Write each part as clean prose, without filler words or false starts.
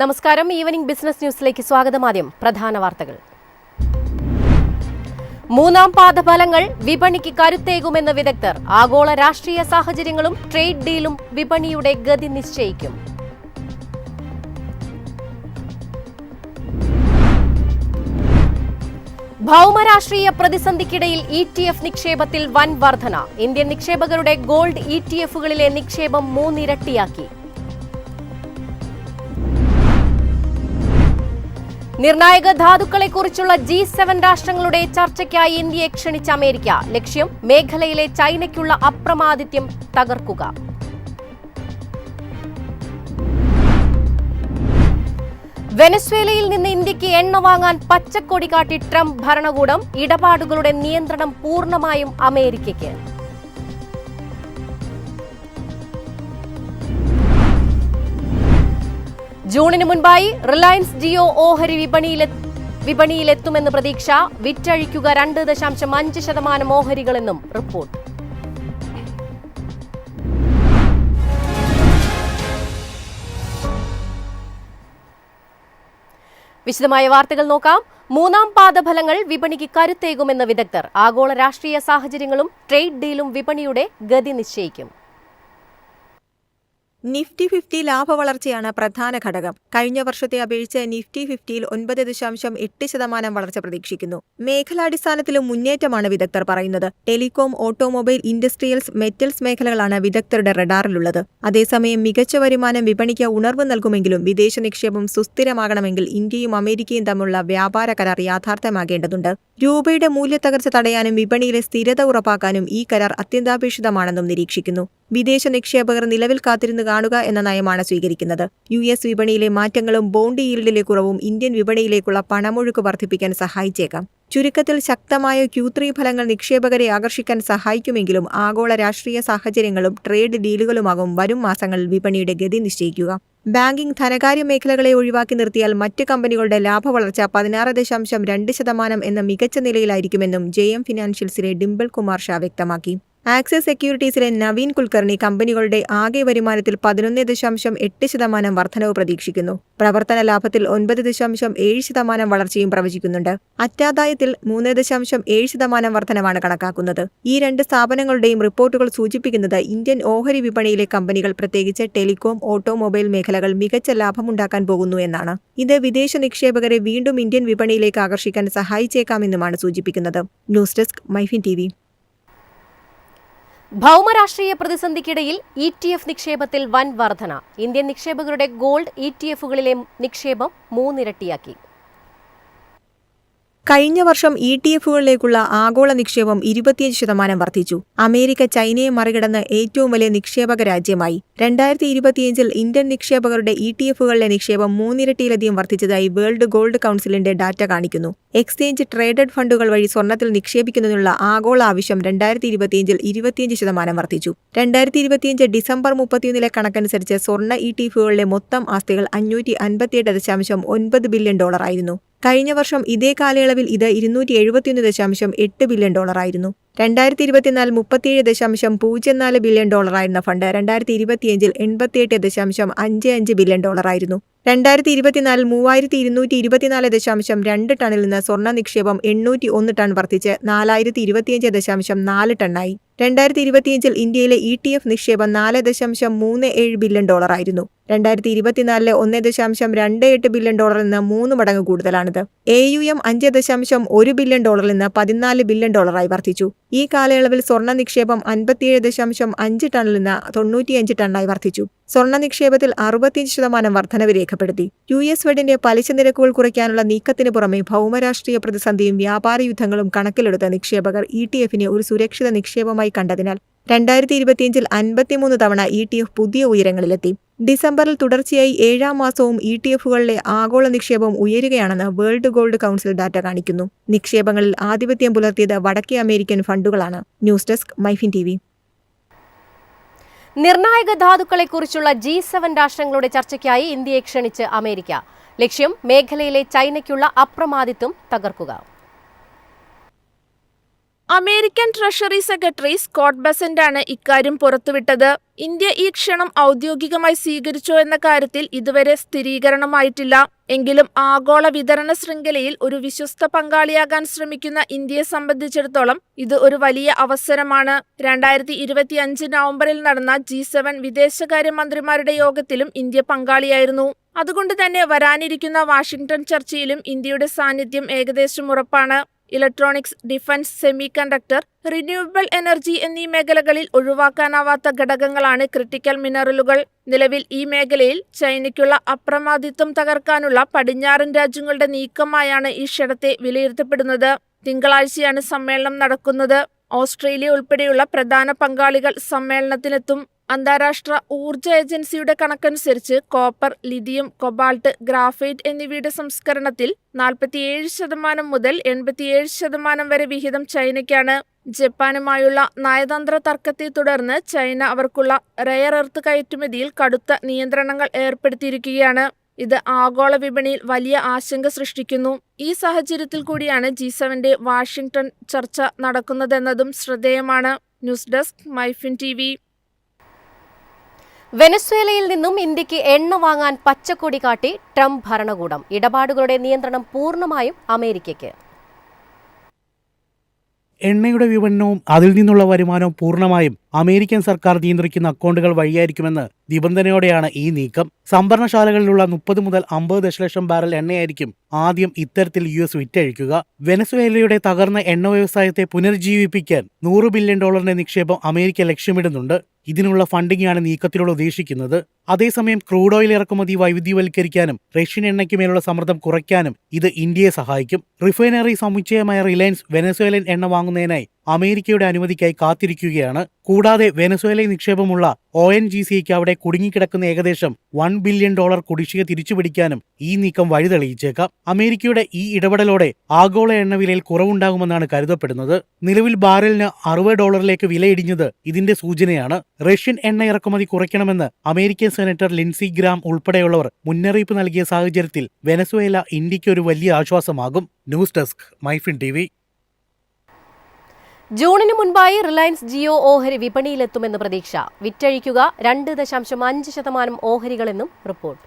നമസ്കാരം. Evening business ന്യൂസിലേക്ക് സ്വാഗതം. ആദ്യം പ്രധാന വാർത്തകൾ. മൂന്നാം പാദ ഫലങ്ങൾ വിപണിക്ക് കരുത്തേകുമെന്ന് വിദഗ്ധർ. ആഗോള രാഷ്ട്രീയ സാഹചര്യങ്ങളും ട്രേഡ് ഡീലും വിപണിയുടെ ഗതി നിശ്ചയിക്കും. ഭൗമരാഷ്ട്രീയ പ്രതിസന്ധിക്കിടയിൽ ETF നിക്ഷേപത്തിൽ വൻ വർധന. ഇന്ത്യൻ നിക്ഷേപകരുടെ ഗോൾഡ് ETFകളിലെ നിക്ഷേപം 3 ഇരട്ടിയാക്കി. നിർണായക ധാതുക്കളെക്കുറിച്ചുള്ള G7 രാഷ്ട്രങ്ങളുടെ ചർച്ചയ്ക്കായി ഇന്ത്യയെ ക്ഷണിച്ച അമേരിക്ക. ലക്ഷ്യം മേഖലയിലെ ചൈനയ്ക്കുള്ള അപ്രമാദിത്യം തകർക്കുക. വെനസ്വേലയിൽ നിന്ന് ഇന്ത്യക്ക് എണ്ണ വാങ്ങാൻ പച്ചക്കൊടി കാട്ടി ട്രംപ് ഭരണകൂടം. ഇടപാടുകളുടെ നിയന്ത്രണം പൂർണ്ണമായും അമേരിക്കയ്ക്ക്. ജൂണിന് മുൻപായി റിലയൻസ് ജിയോ ഓഹരി വിപണിയിലെത്തുമെന്ന് പ്രതീക്ഷ. വിറ്റഴിക്കുക 2.5% ഓഹരികളെന്നും റിപ്പോർട്ട്. വിശദമായ വാർത്തകൾ നോക്കാം. മൂന്നാം പാദഫലങ്ങൾ വിപണിക്ക് കരുത്തേകുമെന്ന് വിദഗ്ധർ. ആഗോള രാഷ്ട്രീയ സാഹചര്യങ്ങളും ട്രേഡ് ഡീലും വിപണിയുടെ ഗതി നിശ്ചയിക്കും. നിഫ്റ്റി 50 ലാഭവളർച്ചയാണ് പ്രധാന ഘടകം. കഴിഞ്ഞ വർഷത്തെ അപേക്ഷിച്ച് നിഫ്റ്റി 50യിൽ 9.8% വളർച്ച പ്രതീക്ഷിക്കുന്നു. മേഖലാടിസ്ഥാനത്തിലും മുന്നേറ്റമാണ് വിദഗ്ധർ പറയുന്നത്. ടെലികോം, ഓട്ടോമൊബൈൽ, ഇൻഡസ്ട്രിയൽസ്, മെറ്റൽസ് മേഖലകളാണ് വിദഗ്ധരുടെ റഡാറിലുള്ളത്. അതേസമയം മികച്ച വരുമാനം വിപണിക്ക് ഉണർവ് നൽകുമെങ്കിലും വിദേശ നിക്ഷേപം സുസ്ഥിരമാകണമെങ്കിൽ ഇന്ത്യയും അമേരിക്കയും തമ്മിലുള്ള വ്യാപാര കരാർ യാഥാർത്ഥ്യമാകേണ്ടതുണ്ട്. രൂപയുടെ മൂല്യത്തകർച്ച തടയാനും വിപണിയിലെ സ്ഥിരത ഉറപ്പാക്കാനും ഈ കരാർ അത്യന്താപേക്ഷിതമാണെന്നും നിരീക്ഷിക്കുന്നു. വിദേശ നിക്ഷേപകർ നിലവിൽ കാത്തിരുന്ന് കാണുക എന്ന നയമാണ് സ്വീകരിക്കുന്നത്. US വിപണിയിലെ മാറ്റങ്ങളും ബോണ്ട് ഈൽഡിലെ കുറവും ഇന്ത്യൻ വിപണിയിലേക്കുള്ള പണമൊഴുക്ക് വർദ്ധിപ്പിക്കാൻ സഹായിച്ചേക്കാം. ചുരുക്കത്തിൽ ശക്തമായ Q3 ഫലങ്ങൾ നിക്ഷേപകരെ ആകർഷിക്കാൻ സഹായിക്കുമെങ്കിലും ആഗോള രാഷ്ട്രീയ സാഹചര്യങ്ങളും ട്രേഡ് ഡീലുകളുമാകും വരും മാസങ്ങളിൽ വിപണിയുടെ ഗതി നിശ്ചയിക്കുക. ബാങ്കിംഗ്, ധനകാര്യ മേഖലകളെ ഒഴിവാക്കി നിർത്തിയാൽ മറ്റ് കമ്പനികളുടെ ലാഭവളർച്ച 16.2% എന്ന മികച്ച നിലയിലായിരിക്കുമെന്നും JM ഫിനാൻഷ്യൽസിലെ ഡിംപിൾ കുമാർ ഷാ വ്യക്തമാക്കി. ആക്സിസ് സെക്യൂരിറ്റീസിലെ നവീൻ കുൽക്കർണി കമ്പനികളുടെ ആകെ വരുമാനത്തിൽ 11.8% വർധനവ് പ്രതീക്ഷിക്കുന്നു. പ്രവർത്തന ലാഭത്തിൽ 9.7% വളർച്ചയും പ്രവചിക്കുന്നുണ്ട്. അറ്റാദായത്തിൽ 3.7% വർധനവാണ് കണക്കാക്കുന്നത്. ഈ രണ്ട് സ്ഥാപനങ്ങളുടെയും റിപ്പോർട്ടുകൾ സൂചിപ്പിക്കുന്നത് ഇന്ത്യൻ ഓഹരി വിപണിയിലെ കമ്പനികൾ, പ്രത്യേകിച്ച് ടെലികോം, ഓട്ടോമൊബൈൽ മേഖലകൾ മികച്ച ലാഭമുണ്ടാക്കാൻ പോകുന്നു എന്നാണ്. ഇത് വിദേശ നിക്ഷേപകരെ വീണ്ടും ഇന്ത്യൻ വിപണിയിലേക്ക് ആകർഷിക്കാൻ സഹായിച്ചേക്കാമെന്നുമാണ് സൂചിപ്പിക്കുന്നത്. News desk, MyFin TV. ഭൗമരാഷ്ട്രീയ പ്രതിസന്ധിക്കിടയിൽ ETF നിക്ഷേപത്തിൽ വൻ വർധന. ഇന്ത്യൻ നിക്ഷേപകരുടെ ഗോൾഡ് ETFകളിലെ നിക്ഷേപം 3 ഇരട്ടിയാക്കി. കഴിഞ്ഞ വർഷം ETFകളിലേക്കുള്ള ആഗോള നിക്ഷേപം 25% വർദ്ധിച്ചു. അമേരിക്ക ചൈനയെ മറികടന്ന് ഏറ്റവും വലിയ നിക്ഷേപക രാജ്യമായി. 2025-ൽ ഇന്ത്യൻ നിക്ഷേപകരുടെ ETFകളിലെ നിക്ഷേപം 3 ഇരട്ടിയിലധികം വർദ്ധിച്ചതായി വേൾഡ് ഗോൾഡ് കൗൺസിലിന്റെ ഡാറ്റ കാണിക്കുന്നു. എക്സ്ചേഞ്ച് ട്രേഡഡ് ഫണ്ടുകൾ വഴി സ്വർണ്ണത്തിൽ നിക്ഷേപിക്കുന്നതിനുള്ള ആഗോള ആവശ്യം 2025-ൽ 25% വർദ്ധിച്ചു. 2025 ഡിസംബർ 31-ലെ കണക്കനുസരിച്ച് സ്വർണ്ണ ETFകളിലെ മൊത്തം ആസ്തികൾ $558.9 ബില്യൺ ആയിരുന്നു. കഴിഞ്ഞ വർഷം ഇതേ കാലയളവിൽ ഇത് $271.8 ബില്യൺ ആയിരുന്നു. 2024 $37.04 ബില്യൺ ആയിരുന്ന ഫണ്ട് 2025-ൽ $88.55 ബില്യൺ ആയിരുന്നു. 2024-ൽ 3224.2 ടണ്ണിൽ നിന്ന് സ്വർണ്ണ നിക്ഷേപം 801 ടൺ വർദ്ധിച്ച് 4025.4 ടണ്ണായി. 2025-ൽ ഇന്ത്യയിലെ ETF നിക്ഷേപം $4.37 ബില്യൺ ആയിരുന്നു. 2024-ലെ $1.28 ബില്യൺ നിന്ന് 3 മടങ്ങ് കൂടുതലാണിത്. AUM $5.1 ബില്യൺ നിന്ന് 14 ബില്യൺ ആയി വർദ്ധിച്ചു. ഈ കാലയളവിൽ സ്വർണ്ണ നിക്ഷേപം 57.5 ടണ്ണിൽ നിന്ന് 95 ടണ്ണായി വർദ്ധിച്ചു. സ്വർണ്ണ നിക്ഷേപത്തിൽ 65% വർധനവ് രേഖപ്പെടുത്തി. US ഫെഡിന്റെ പലിശ നിരക്കുകൾ കുറയ്ക്കാനുള്ള നീക്കത്തിന് പുറമെ ഭൗമരാഷ്ട്രീയ പ്രതിസന്ധിയും വ്യാപാര യുദ്ധങ്ങളും കണക്കിലെടുത്ത നിക്ഷേപകർ ETF-നെ ഒരു സുരക്ഷിത നിക്ഷേപമായി കണ്ടതിനാൽ 2025-ൽ 53 തവണ ETF പുതിയ ഉയരങ്ങളിലെത്തി. ഡിസംബറിൽ തുടർച്ചയായി 7-ാം മാസവും ETFകളിലെ ആഗോള നിക്ഷേപം ഉയരുകയാണെന്ന് വേൾഡ് ഗോൾഡ് കൗൺസിൽ ഡാറ്റ കാണിക്കുന്നു. നിക്ഷേപങ്ങളിൽ ആധിപത്യം പുലർത്തിയത് വടക്കേ അമേരിക്കൻ ഫണ്ടുകളാണ്. News desk, MyFin TV. നിർണായക ധാതുക്കളെക്കുറിച്ചുള്ള G7 രാഷ്ട്രങ്ങളുടെ ചർച്ചയ്ക്കായി ഇന്ത്യയെ ക്ഷണിച്ച് അമേരിക്ക. ലക്ഷ്യം മേഖലയിലെ ചൈനയ്ക്കുള്ള അപ്രമാദിത്വം തകർക്കുക. അമേരിക്കൻ ട്രഷറി സെക്രട്ടറി സ്കോട്ട് ബെസന്റാണ് ഇക്കാര്യം പുറത്തുവിട്ടത്. ഇന്ത്യ ഈ ക്ഷണം ഔദ്യോഗികമായി സ്വീകരിച്ചോ എന്ന കാര്യത്തിൽ ഇതുവരെ സ്ഥിരീകരണമായിട്ടില്ല. എങ്കിലും ആഗോള വിതരണ ശൃംഖലയിൽ ഒരു വിശ്വസ്ത പങ്കാളിയാകാൻ ശ്രമിക്കുന്ന ഇന്ത്യയെ സംബന്ധിച്ചിടത്തോളം ഇത് ഒരു വലിയ അവസരമാണ്. 2025 നവംബറിൽ നടന്ന G7 വിദേശകാര്യമന്ത്രിമാരുടെ യോഗത്തിലും ഇന്ത്യ പങ്കാളിയായിരുന്നു. അതുകൊണ്ട് തന്നെ വരാനിരിക്കുന്ന വാഷിംഗ്ടൺ ചർച്ചയിലും ഇന്ത്യയുടെ സാന്നിധ്യം ഏകദേശം ഉറപ്പാണ്. Electronics, defence, semi conductor, renewable energy എന്നീ മേഖലകളിൽ ഒഴിവാക്കാനാവാത്ത ഘടകങ്ങളാണ് ക്രിട്ടിക്കൽ മിനറലുകൾ. നിലവിൽ ഈ മേഖലയിൽ ചൈനയ്ക്കുള്ള അപ്രമാദിത്വം തകർക്കാനുള്ള പടിഞ്ഞാറൻ രാജ്യങ്ങളുടെ നീക്കമായാണ് ഈ ക്ഷണത്തെ വിലയിരുത്തപ്പെടുന്നത്. തിങ്കളാഴ്ചയാണ് സമ്മേളനം നടക്കുന്നത്. ഓസ്ട്രേലിയ ഉൾപ്പെടെയുള്ള പ്രധാന പങ്കാളികൾ സമ്മേളനത്തിനെത്തും. അന്താരാഷ്ട്ര ഊർജ്ജ ഏജൻസിയുടെ കണക്കനുസരിച്ച് കോപ്പർ, ലിഥിയം, കൊബാൾട്ട്, ഗ്രാഫൈറ്റ് എന്നിവയുടെ സംസ്കരണത്തിൽ 47% മുതൽ 87% വരെ വിഹിതം ചൈനയ്ക്കാണ്. ജപ്പാനുമായുള്ള നയതന്ത്ര തർക്കത്തെ തുടർന്ന് ചൈന അവർക്കുള്ള റെയർ എർത്ത് കയറ്റുമതിയിൽ കടുത്ത നിയന്ത്രണങ്ങൾ ഏർപ്പെടുത്തിയിരിക്കുകയാണ്. ഇത് ആഗോള വിപണിയിൽ വലിയ ആശങ്ക സൃഷ്ടിക്കുന്നു. ഈ സാഹചര്യത്തിൽ കൂടിയാണ് G7 വാഷിംഗ്ടൺ ചർച്ച നടക്കുന്നതെന്നതും ശ്രദ്ധേയമാണ്. News desk MyFin TV. വെനസ്വേലയിൽ നിന്നും ഇന്ത്യക്ക് എണ്ണ വാങ്ങാൻ പച്ചക്കൊടി കാട്ടി ട്രംപ് ഭരണകൂടം. ഇടപാടുകളുടെ നിയന്ത്രണം പൂർണ്ണമായും അമേരിക്കയ്ക്ക്. എണ്ണയുടെ വിപണനവും അതിൽ നിന്നുള്ള വരുമാനവും പൂർണ്ണമായും അമേരിക്കൻ സർക്കാർ നിയന്ത്രിക്കുന്ന അക്കൗണ്ടുകൾ വഴിയായിരിക്കുമെന്ന് നിബന്ധനയോടെയാണ് ഈ നീക്കം. സംഭരണശാലകളിലുള്ള 30 മുതൽ 50 ദശലക്ഷം ബാരൽ എണ്ണയായിരിക്കും ആദ്യം ഇത്തരത്തിൽ US വിറ്റഴിക്കുക. വെനസ്വേലയുടെ തകർന്ന എണ്ണ വ്യവസായത്തെ പുനരുജ്ജീവിപ്പിക്കാൻ $100 ബില്യൺ നിക്ഷേപം അമേരിക്ക ലക്ഷ്യമിടുന്നുണ്ട്. ഇതിനുള്ള ഫണ്ടിംഗാണ് നീക്കത്തിലൂടെ ഉദ്ദേശിക്കുന്നത്. അതേസമയം ക്രൂഡ് ഓയിൽ ഇറക്കുമതി വൈവിധ്യവൽക്കരിക്കാനും റഷ്യൻ എണ്ണയ്ക്ക് മേലുള്ള സമ്മർദ്ദം കുറയ്ക്കാനും ഇത് ഇന്ത്യയെ സഹായിക്കും. റിഫൈനറി സമുച്ചയമായ റിലയൻസ് വെനസ്വേലൻ എണ്ണ വാങ്ങുന്നതിനായി അമേരിക്കയുടെ അനുമതിക്കായി കാത്തിരിക്കുകയാണ്. കൂടാതെ വെനസ്വേലയിൽ നിക്ഷേപമുള്ള ONGCക്ക് അവിടെ കുടുങ്ങിക്കിടക്കുന്ന ഏകദേശം $1 ബില്യൺ കുടിശ്ശിക തിരിച്ചുപിടിക്കാനും ഈ നീക്കം വഴിതെളിയിച്ചേക്കാം. അമേരിക്കയുടെ ഈ ഇടപെടലോടെ ആഗോള എണ്ണവിലയിൽ കുറവുണ്ടാകുമെന്നാണ് കരുതപ്പെടുന്നത്. നിലവിൽ ബാരലിന് $60 വിലയിടിഞ്ഞത് ഇതിന്റെ സൂചനയാണ്. റഷ്യൻ എണ്ണ ഇറക്കുമതി കുറയ്ക്കണമെന്ന് അമേരിക്കൻ സെനറ്റർ ലിൻസി ഗ്രാം ഉൾപ്പെടെയുള്ളവർ മുന്നറിയിപ്പ് നൽകിയ സാഹചര്യത്തിൽ വെനസ്വേല ഇന്ത്യക്ക് ഒരു വലിയ ആശ്വാസമാകും. News desk MyFin TV. ജൂണിന് മുൻപായി റിലയൻസ് ജിയോ ഓഹരി വിപണിയിലെത്തുമെന്ന് പ്രതീക്ഷ. വിറ്റഴിക്കുക 2.5% ഓഹരികളെന്നും റിപ്പോർട്ട്.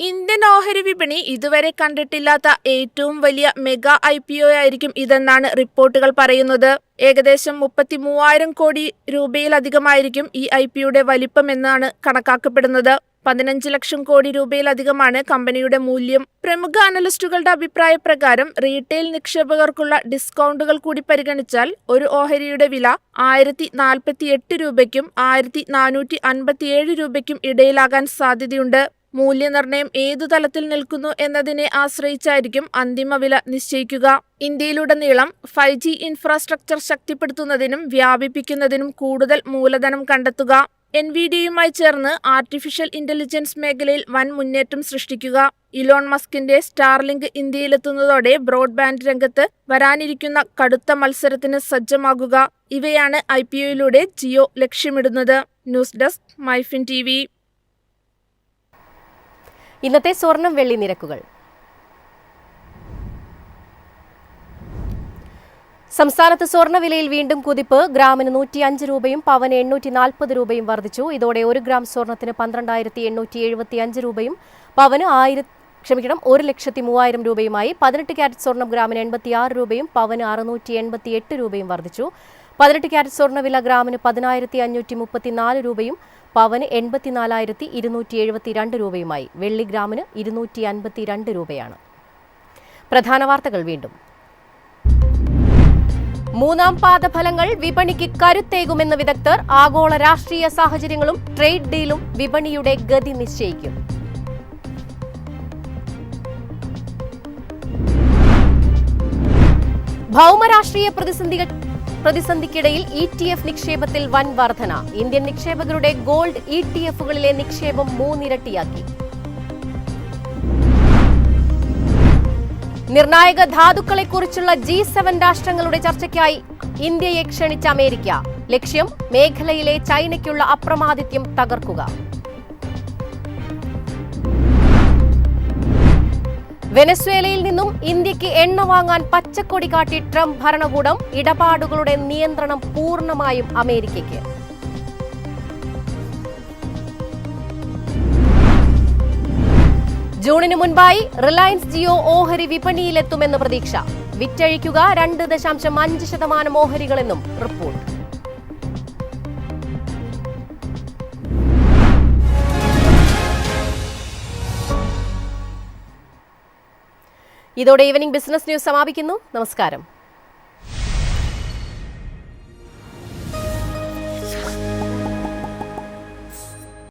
ഇന്ത്യൻ ഓഹരി വിപണി ഇതുവരെ കണ്ടിട്ടില്ലാത്ത ഏറ്റവും വലിയ മെഗാ IPO ആയിരിക്കും ഇതെന്നാണ് റിപ്പോർട്ടുകൾ പറയുന്നത്. ഏകദേശം 33,000 കോടി രൂപയിലധികമായിരിക്കും ഈ IPOയുടെ വലിപ്പമെന്നാണ് കണക്കാക്കപ്പെടുന്നത്. 15 ലക്ഷം കോടി രൂപയിലധികമാണ് കമ്പനിയുടെ മൂല്യം. പ്രമുഖ അനലിസ്റ്റുകളുടെ അഭിപ്രായപ്രകാരം റീറ്റെയിൽ നിക്ഷേപകർക്കുള്ള ഡിസ്കൗണ്ടുകൾ കൂടി പരിഗണിച്ചാൽ ഒരു ഓഹരിയുടെ വില 1048 രൂപയ്ക്കും 1457 രൂപയ്ക്കും ഇടയിലാകാൻ സാധ്യതയുണ്ട്. മൂല്യനിർണ്ണയം ഏതു തലത്തിൽ നിൽക്കുന്നു എന്നതിനെ ആശ്രയിച്ചായിരിക്കും അന്തിമ വില നിശ്ചയിക്കുക. ഇന്ത്യയിലുടനീളം 5G ഇൻഫ്രാസ്ട്രക്ചർ ശക്തിപ്പെടുത്തുന്നതിനും വ്യാപിപ്പിക്കുന്നതിനും കൂടുതൽ മൂലധനം കണ്ടെത്തുക. NVIDIയയുമായി ചേർന്ന് ആർട്ടിഫിഷ്യൽ ഇന്റലിജൻസ് മേഖലയിൽ വൻ മുന്നേറ്റം സൃഷ്ടിക്കുക. ഇലോൺ മസ്കിന്റെ സ്റ്റാർലിങ്ക് ഇന്ത്യയിലെത്തുന്നതോടെ ബ്രോഡ്ബാൻഡ് രംഗത്ത് വരാനിരിക്കുന്ന കടുത്ത മത്സരത്തിന് സജ്ജമാകുക. ഇവയാണ് IPOയിലൂടെ ജിയോ ലക്ഷ്യമിടുന്നത്. News desk MyFin TV. ഇന്നത്തെ സ്വർണം വെള്ളി നിരക്കുകൾ. സംസ്ഥാനത്ത് സ്വർണ്ണവിലയിൽ വീണ്ടും കുതിപ്പ്. ഗ്രാമിന് 105 രൂപയും പവന് 840 രൂപയും വർദ്ധിച്ചു. ഇതോടെ 1 ഗ്രാം സ്വർണത്തിന് 12,875 രൂപയും പവന് 1,03,000 രൂപയുമായി. 18 ക്യാരറ്റ് സ്വർണം ഗ്രാമിന് 86 രൂപയും പവന് 688 രൂപയും വർദ്ധിച്ചു. 18 ക്യാരറ്റ് സ്വർണ്ണവില ഗ്രാമിന് 10,534 രൂപയും പവന് 84,272 രൂപയുമായി. വെള്ളി ഗ്രാമിന് 252 രൂപയാണ്. പ്രധാന വാർത്തകൾ വീണ്ടും. മൂന്നാം പാദ ഫലങ്ങൾ വിപണിക്ക് കരുത്തേകുമെന്ന് വിദഗ്ധർ. ആഗോള രാഷ്ട്രീയ സാഹചര്യങ്ങളും ട്രേഡ് ഡീലും വിപണിയുടെ ഗതി നിശ്ചയിക്കും. ഭൗമരാഷ്ട്രീയ പ്രതിസന്ധിക്കിടയിൽ ETF നിക്ഷേപത്തിൽ വൻ വർധന. ഇന്ത്യൻ നിക്ഷേപകരുടെ ഗോൾഡ് ETFകളിലെ നിക്ഷേപം 3 ഇരട്ടിയാക്കി. നിർണായക ധാതുക്കളെക്കുറിച്ചുള്ള G7 രാഷ്ട്രങ്ങളുടെ ചർച്ചയ്ക്കായി ഇന്ത്യയെ ക്ഷണിച്ച അമേരിക്ക. ലക്ഷ്യം മേഖലയിലെ ചൈനയ്ക്കുള്ള അപ്രമാദിത്യം തകർക്കുക. വെനസ്വേലയിൽ നിന്നും ഇന്ത്യക്ക് എണ്ണ വാങ്ങാൻ പച്ചക്കൊടി കാട്ടി ട്രംപ് ഭരണകൂടം. ഇടപാടുകളുടെ നിയന്ത്രണം പൂർണ്ണമായും അമേരിക്കയ്ക്ക്. ജൂണിന് മുൻപായി റിലയൻസ് ജിയോ ഓഹരി വിപണിയിലെത്തുമെന്ന് പ്രതീക്ഷ. വിറ്റഴിക്കുക 2.5% ഓഹരികളെന്നും റിപ്പോർട്ട്. ഇതോടെ ഈവനിംഗ് ബിസിനസ് ന്യൂസ് സമാപിക്കുന്നു. നമസ്കാരം.